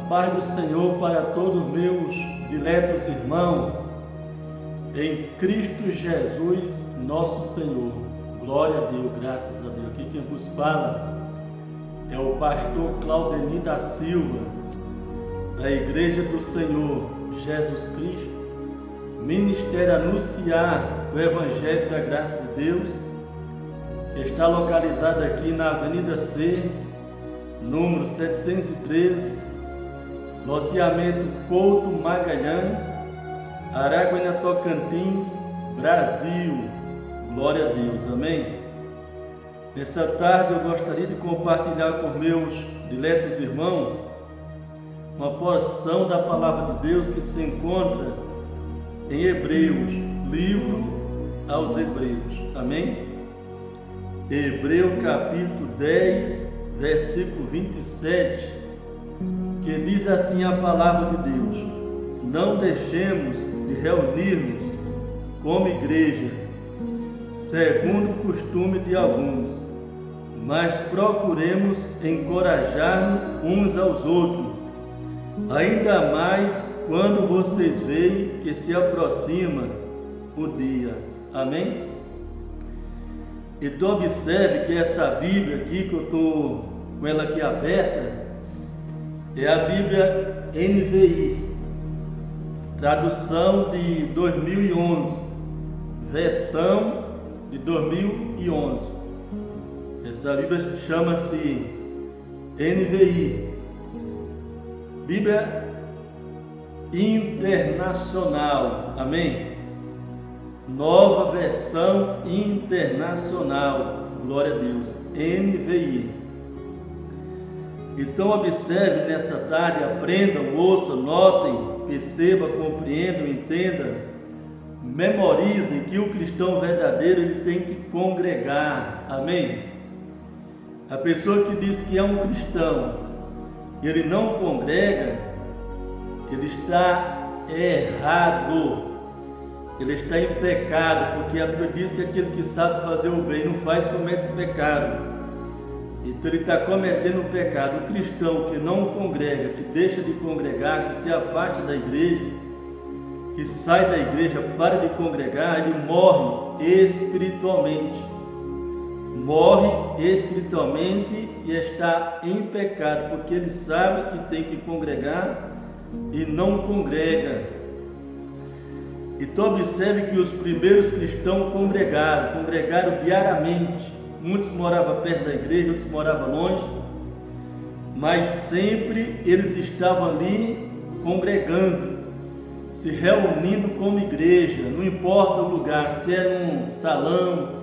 paz do Senhor para todos meus diletos irmãos, em Cristo Jesus, nosso Senhor. Glória a Deus, graças a Deus. Aqui quem vos fala é o pastor Claudenir da Silva, da Igreja do Senhor Jesus Cristo, Ministério Anunciar o Evangelho da Graça de Deus, que está localizado aqui na Avenida C, número 713, loteamento Couto Magalhães, Araguaína, Tocantins, Brasil. Glória a Deus, amém? Nesta tarde eu gostaria de compartilhar com meus diletos irmãos uma porção da Palavra de Deus que se encontra em Hebreus, livro aos Hebreus, amém? Hebreu capítulo 10, versículo 27, que diz assim a Palavra de Deus: não deixemos de reunir-nos como igreja, segundo o costume de alguns, mas procuremos encorajar-nos uns aos outros, ainda mais quando vocês veem que se aproxima o dia. Amém? Então observe que essa Bíblia aqui, que eu estou com ela aqui aberta, é a Bíblia NVI, tradução de 2011, versão de 2011. Essa Bíblia chama-se NVI, Bíblia Internacional, amém? Nova versão internacional, glória a Deus, NVI. Então observe nessa tarde, aprendam, ouçam, notem, percebam, compreendam, entendam, memorizem que o cristão verdadeiro ele tem que congregar, amém? A pessoa que diz que é um cristão e ele não congrega, ele está errado, ele está em pecado, porque a Bíblia diz que aquele que sabe fazer o bem não faz, comete pecado. Então ele está cometendo o pecado. O cristão que não congrega, que deixa de congregar, que se afasta da igreja, que sai da igreja, para de congregar, ele morre espiritualmente. Morre espiritualmente e está em pecado, porque ele sabe que tem que congregar e não congrega. Então observe que os primeiros cristãos congregaram diariamente. Muitos moravam perto da igreja, outros moravam longe, mas sempre eles estavam ali congregando, se reunindo como igreja, não importa o lugar, se é num salão,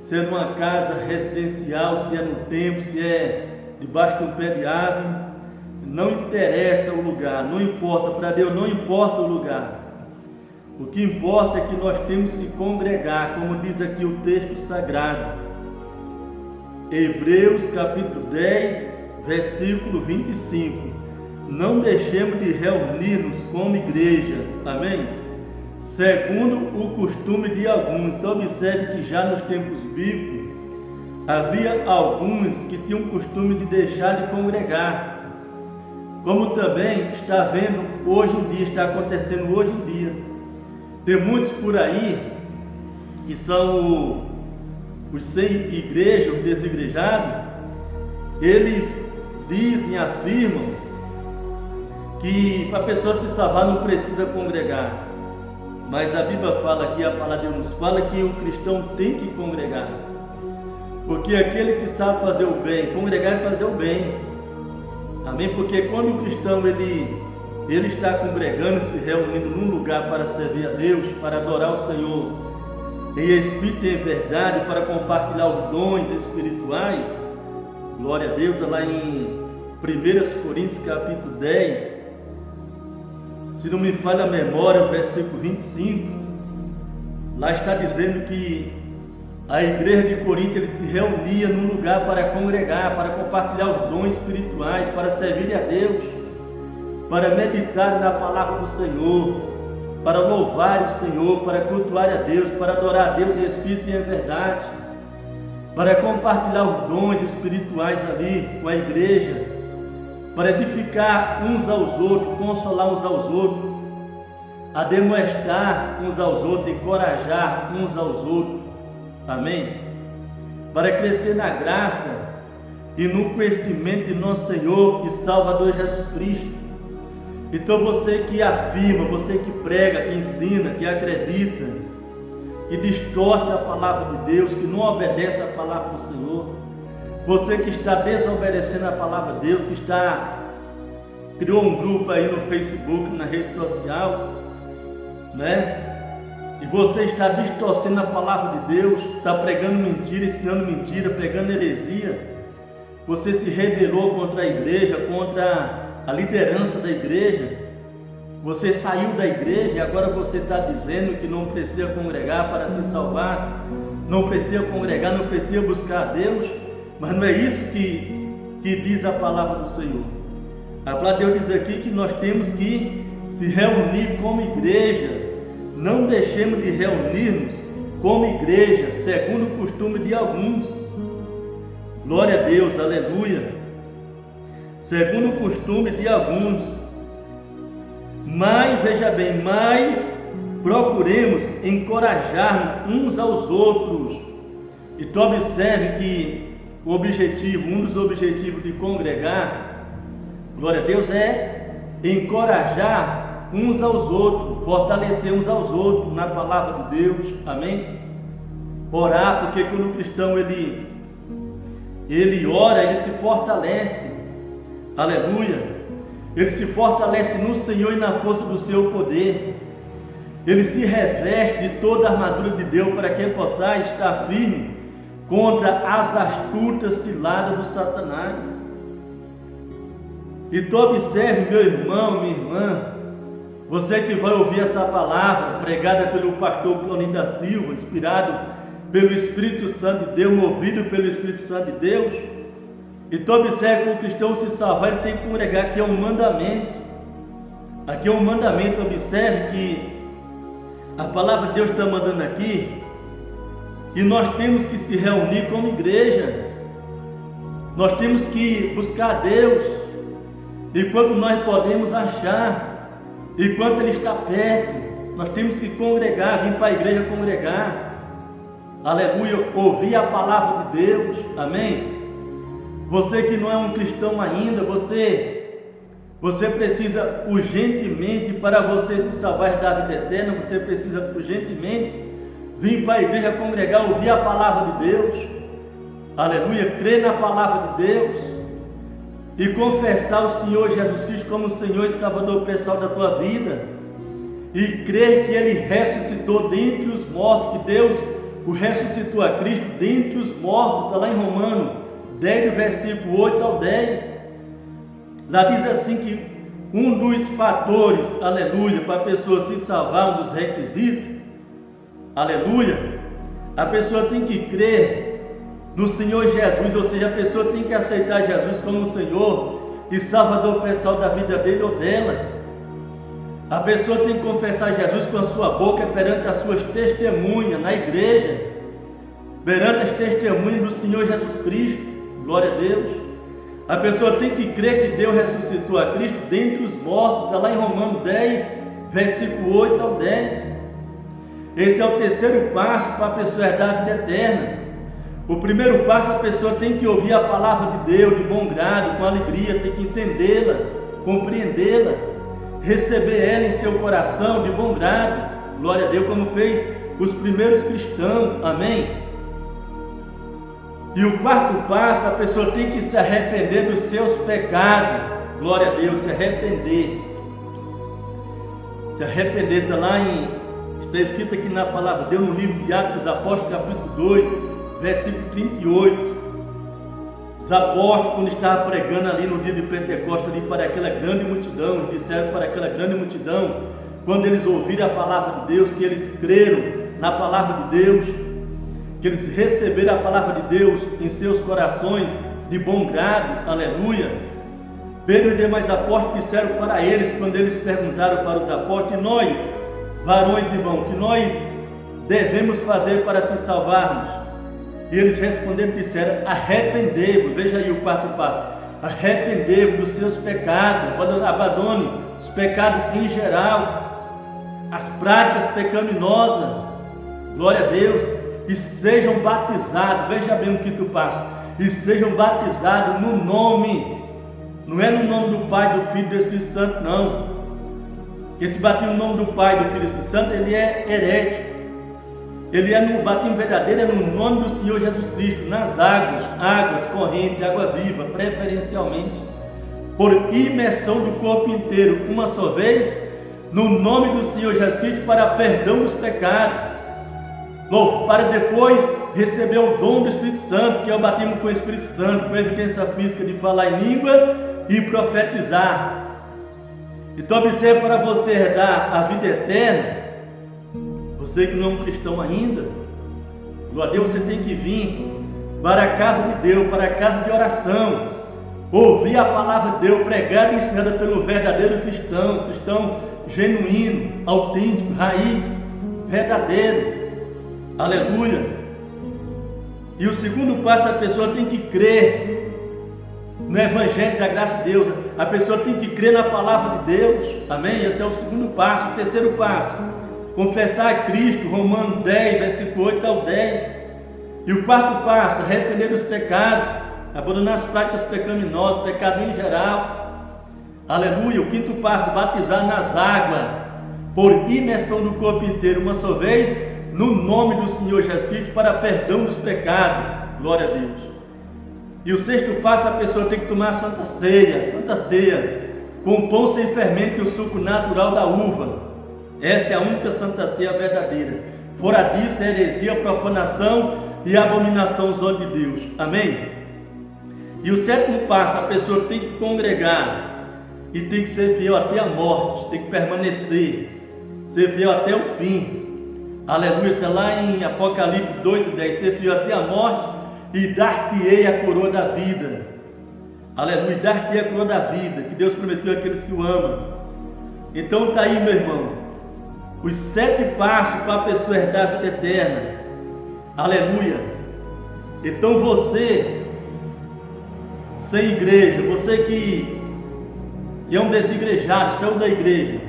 se é numa casa residencial, se é no templo, se é debaixo de um pé de árvore, não interessa o lugar, não importa, para Deus não importa o lugar. O que importa é que nós temos que congregar, como diz aqui o texto sagrado. Hebreus capítulo 10, versículo 25. Não deixemos de reunir-nos como igreja, amém? Segundo o costume de alguns. Então observe que já nos tempos bíblicos havia alguns que tinham o costume de deixar de congregar, como também está vendo hoje em dia, está acontecendo hoje em dia. Tem muitos por aí que são os sem igreja, os desigrejados. Eles dizem, afirmam que para a pessoa se salvar não precisa congregar. Mas a Bíblia fala aqui, a palavra de Deus nos fala que o cristão tem que congregar. Porque aquele que sabe fazer o bem, congregar é fazer o bem. Amém? Porque quando o cristão ele está congregando, se reunindo num lugar para servir a Deus, para adorar o Senhor em espírito e em verdade, para compartilhar os dons espirituais, glória a Deus, está lá em 1 Coríntios capítulo 10, se não me falha a memória, o versículo 25, lá está dizendo que a igreja de Corinto ele se reunia num lugar para congregar, para compartilhar os dons espirituais, para servir a Deus, para meditar na palavra do Senhor, para louvar o Senhor, para cultuar a Deus, para adorar a Deus em espírito e em verdade, para compartilhar os dons espirituais ali com a igreja. para edificar uns aos outros, consolar uns aos outros, admoestar uns aos outros, encorajar uns aos outros. Amém? Para crescer na graça e no conhecimento de nosso Senhor e Salvador Jesus Cristo. Então você que afirma, você que prega, que ensina, que acredita, que distorce a palavra de Deus, que não obedece a palavra do Senhor, você que está desobedecendo a palavra de Deus, que criou um grupo aí no Facebook, na rede social, né? E você está distorcendo a palavra de Deus, está pregando mentira, ensinando mentira, pregando heresia. Você se rebelou contra a igreja, contra a liderança da igreja. Você saiu da igreja e agora você está dizendo que não precisa congregar para se salvar, não precisa congregar, não precisa buscar a Deus. Mas não é isso que diz a palavra do Senhor. A palavra de Deus diz aqui que nós temos que se reunir como igreja. Não deixemos de reunir-nos como igreja, segundo o costume de alguns. Glória a Deus, aleluia. Segundo o costume de alguns. Mas, veja bem, procuremos encorajar uns aos outros. E tu observe que um dos objetivos de congregar, glória a Deus, é encorajar uns aos outros, fortalecer uns aos outros na palavra de Deus, amém? Orar, porque quando o cristão ele ora, ele se fortalece, aleluia, ele se fortalece no Senhor e na força do seu poder, ele se reveste de toda a armadura de Deus para que possa estar firme contra as astutas ciladas do Satanás. E tu observe, meu irmão, minha irmã, você que vai ouvir essa palavra pregada pelo pastor Cloninho da Silva, inspirado pelo Espírito Santo de Deus, movido pelo Espírito Santo de Deus, e tu observe que o cristão se salvar, ele tem que congregar, aqui é um mandamento. Aqui é um mandamento, observe que a palavra de Deus está mandando aqui, e nós temos que se reunir como igreja, nós temos que buscar a Deus, e quando nós podemos achar, enquanto Ele está perto, nós temos que congregar, vir para a igreja congregar, aleluia, ouvir a palavra de Deus, amém? Você que não é um cristão ainda, você precisa urgentemente, para você se salvar da vida eterna, você precisa urgentemente vir para a igreja congregar, ouvir a palavra de Deus, aleluia, crer na palavra de Deus, e confessar o Senhor Jesus Cristo como o Senhor e Salvador pessoal da tua vida, e crer que Ele ressuscitou dentre os mortos, que Deus o ressuscitou a Cristo dentre os mortos. Está lá em Romanos 10, versículo 8 ao 10, lá diz assim que um dos fatores, aleluia, para a pessoa se salvar, um dos requisitos, aleluia, a pessoa tem que crer no Senhor Jesus, ou seja, a pessoa tem que aceitar Jesus como Senhor e Salvador pessoal da vida dele ou dela. A pessoa tem que confessar Jesus com a sua boca perante as suas testemunhas na igreja, perante as testemunhas do Senhor Jesus Cristo, glória a Deus. A pessoa tem que crer que Deus ressuscitou a Cristo dentre os mortos, está lá em Romanos 10, versículo 8 ao 10. Esse é o terceiro passo para a pessoa herdar a vida eterna. O primeiro passo, a pessoa tem que ouvir a palavra de Deus de bom grado, com alegria, tem que entendê-la, compreendê-la, receber ela em seu coração de bom grado, glória a Deus, como fez os primeiros cristãos, amém? E o quarto passo, a pessoa tem que se arrepender dos seus pecados, glória a Deus, se arrepender, está lá está escrito aqui na palavra de Deus, no livro de Atos dos Apóstolos, capítulo 2, versículo 38, os apóstolos, quando estavam pregando ali no dia de Pentecostes, ali para aquela grande multidão, eles disseram para aquela grande multidão, quando eles ouviram a palavra de Deus, que eles creram na palavra de Deus, que eles receberam a palavra de Deus em seus corações de bom grado, aleluia. Pedro e demais apóstolos disseram para eles, quando eles perguntaram para os apóstolos, e nós, varões e irmãos, que nós devemos fazer para se salvarmos? E eles responderam e disseram, arrependei-vos, veja aí o quarto passo, arrepender dos seus pecados, abandone os pecados em geral, as práticas pecaminosas, glória a Deus, e sejam batizados. Veja bem o quinto passo: e sejam batizados no nome, não é no nome do Pai, do Filho e do Espírito Santo, não. Esse batismo no nome do Pai, do Filho e do Espírito Santo, ele é herético. Ele é no batismo verdadeiro, é no nome do Senhor Jesus Cristo, nas águas correntes, água viva, preferencialmente, por imersão do corpo inteiro, uma só vez, no nome do Senhor Jesus Cristo, para perdão dos pecados, para depois receber o dom do Espírito Santo, que é o batismo com o Espírito Santo, com a evidência física de falar em língua e profetizar. Então observe, para você herdar a vida eterna, você que não é um cristão ainda, glória a Deus, você tem que vir para a casa de Deus, para a casa de oração, ouvir a palavra de Deus pregada e ensinada pelo verdadeiro cristão genuíno, autêntico, raiz, verdadeiro, aleluia. E o segundo passo, a pessoa tem que crer no Evangelho da graça de Deus, a pessoa tem que crer na palavra de Deus, amém? Esse é o segundo passo. O terceiro passo, confessar a Cristo, Romanos 10, versículo 8 ao 10. E o quarto passo, arrepender dos pecados, abandonar as práticas pecaminosas, pecado em geral, aleluia. O quinto passo, batizar nas águas, por imersão do corpo inteiro, uma só vez, no nome do Senhor Jesus Cristo, para perdão dos pecados, glória a Deus. E o sexto passo, a pessoa tem que tomar a Santa Ceia, com pão sem fermento e o suco natural da uva. Essa é a única Santa Ceia verdadeira. Fora disso, é heresia, profanação e abominação aos olhos de Deus. Amém? E o sétimo passo, a pessoa tem que congregar e tem que ser fiel até a morte, tem que permanecer, ser fiel até o fim. Aleluia, está lá em Apocalipse 2:10, ser fiel até a morte e dar-te-ei a coroa da vida. Aleluia, dar-te-ei a coroa da vida, que Deus prometeu àqueles que o amam. Então está aí, meu irmão, os 7 passos para a pessoa herdar a vida eterna. Aleluia. Então você, sem igreja, você que é um desigrejado, saiu da igreja,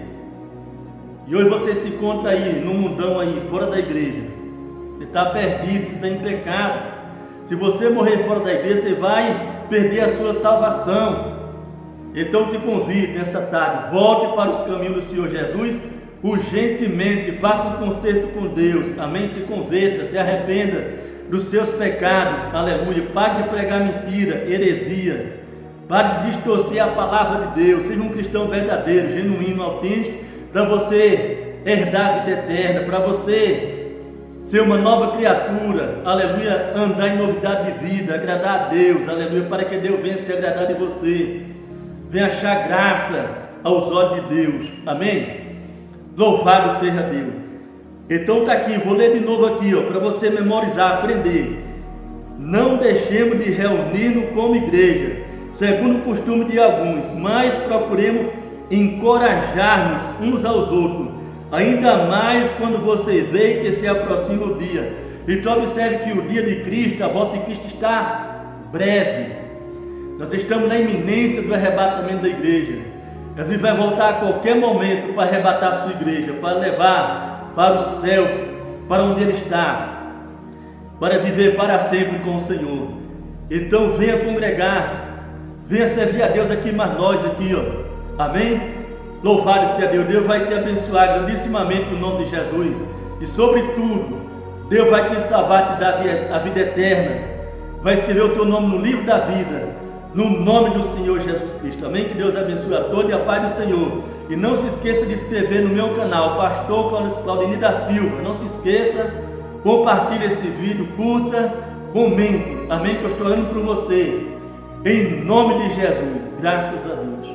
e hoje você se encontra aí, no mundão aí, fora da igreja, você está perdido, você está em pecado. Se você morrer fora da igreja, você vai perder a sua salvação. Então eu te convido nessa tarde, volte para os caminhos do Senhor Jesus, urgentemente, faça um concerto com Deus, amém? Se converta, se arrependa dos seus pecados, aleluia. Pare de pregar mentira, heresia, pare de distorcer a palavra de Deus, seja um cristão verdadeiro, genuíno, autêntico, para você herdar a vida eterna, para você ser uma nova criatura, aleluia, andar em novidade de vida, agradar a Deus, aleluia, para que Deus venha se agradar de você, venha achar graça aos olhos de Deus, amém? Louvado seja Deus. Então está aqui, vou ler de novo aqui, para você memorizar, aprender. Não deixemos de reunir-nos como igreja, segundo o costume de alguns, mas procuremos encorajar-nos uns aos outros, ainda mais quando você vê que se aproxima o dia. Então observe que o dia de Cristo, a volta de Cristo está breve. Nós estamos na iminência do arrebatamento da igreja. Jesus vai voltar a qualquer momento para arrebatar a sua igreja, para levar para o céu, para onde Ele está, para viver para sempre com o Senhor. Então venha congregar, venha servir a Deus aqui, mas nós aqui, amém? Louvado seja Deus. Deus vai te abençoar grandissimamente no nome de Jesus, e sobretudo Deus vai te salvar, te dar a vida eterna, vai escrever o teu nome no livro da vida, no nome do Senhor Jesus Cristo, amém? Que Deus abençoe a todos e a paz do Senhor. E não se esqueça de inscrever no meu canal, Pastor Claudinei da Silva. Não se esqueça, compartilhe esse vídeo, curta, comente, amém? Que eu estou orando por você, em nome de Jesus, graças a Deus.